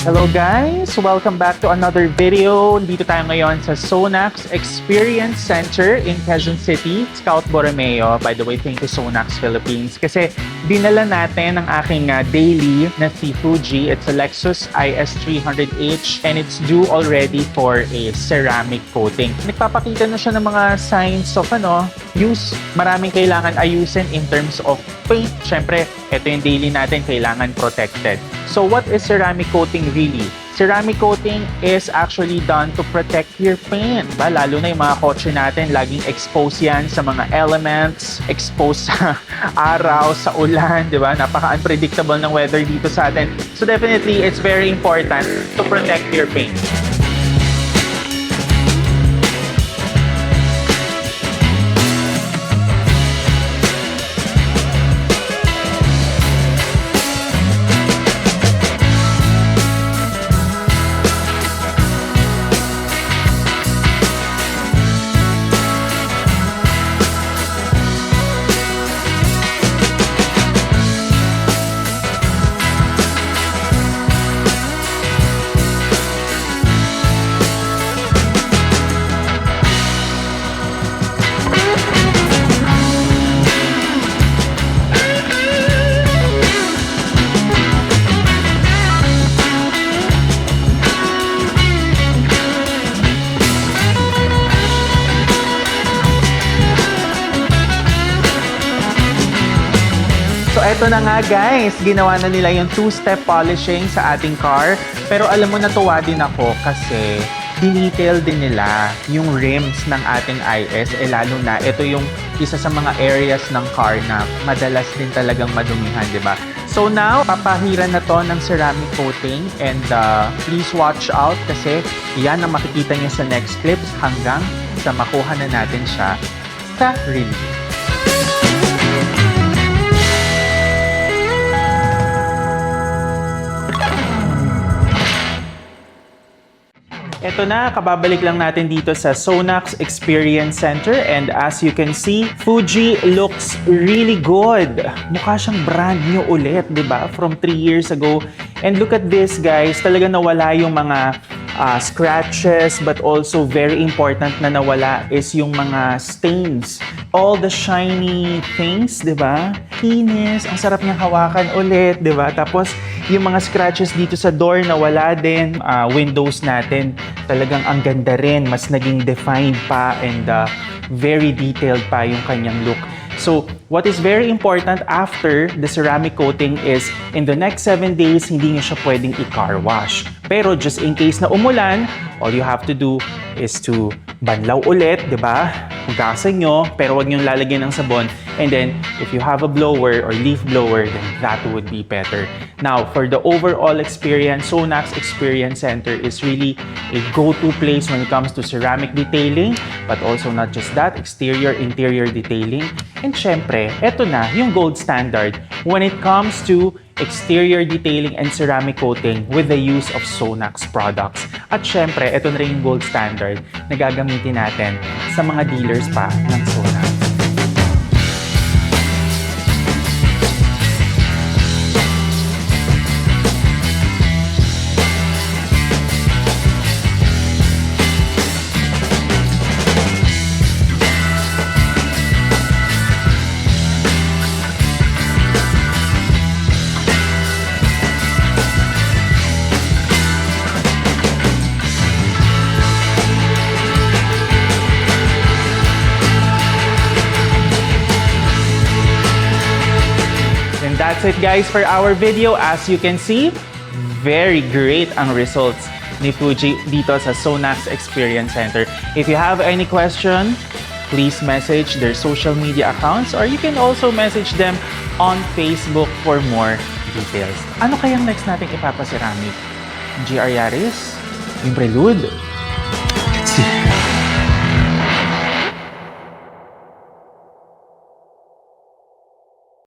Hello guys! Welcome back to another video. Dito tayo ngayon sa Sonax Experience Center in Quezon City, Scout Borromeo. By the way, thank you Sonax Philippines kasi dinala natin ang aking daily na si Fuji. It's a Lexus IS300H and it's due already for a ceramic coating. Nagpapakita na siya ng mga signs of use. Maraming kailangan ayusin in terms of paint. Siyempre, ito yung daily natin, kailangan protected. So what is ceramic coating really? Ceramic coating is actually done to protect your paint. Lalo na yung mga kotse natin, laging exposed yan sa mga elements, exposed sa araw, sa ulan, di ba? Napaka-unpredictable ng weather dito sa atin. So definitely, it's very important to protect your paint. So eto na nga guys, ginawa na nila yung two-step polishing sa ating car. Pero alam mo, natuwa din ako kasi dinetail din nila yung rims ng ating IS. Lalo na, ito yung isa sa mga areas ng car na madalas din talagang madumihan, di ba? So now, papahiran na to ng ceramic coating and please watch out kasi yan ang makikita niyo sa next clips hanggang sa makuha na natin siya sa review. Ito na, kababalik lang natin dito sa Sonax Experience Center and as you can see, Fuji looks really good. Mukha siyang brand new ulit, di ba? From 3 years ago. And look at this guys, talaga nawala yung mga scratches but also very important na nawala is yung mga stains. All the shiny things, di ba? Kinis, ang sarap niyang hawakan ulit, di ba? Tapos yung mga scratches dito sa door nawala din. Windows natin talagang ang ganda rin, mas naging defined pa and very detailed pa yung kanyang look. So, what is very important after the ceramic coating is in the next 7 days, hindi niyo siya pwedeng i-car wash. Pero just in case na umulan, all you have to do is to banlaw ulit, di ba? Hugasan nyo, pero wag nyo lalagyan ng sabon. And then, if you have a blower or leaf blower, then that would be better. Now, for the overall experience, Sonax Experience Center is really a go-to place when it comes to ceramic detailing, but also not just that, exterior, interior detailing. And syempre, eto na, yung gold standard when it comes to exterior detailing and ceramic coating with the use of Sonax products. At syempre, eto na rin yung gold standard na gagamitin natin sa mga dealers pa ng Sonax. That's it guys for our video. As you can see, very great ang results ni Fuji dito sa Sonax Experience Center. If you have any question, please message their social media accounts or you can also message them on Facebook for more details. Ano kayang next nating ipapaceramic? GR Yaris? Yung Prelude? Let's see.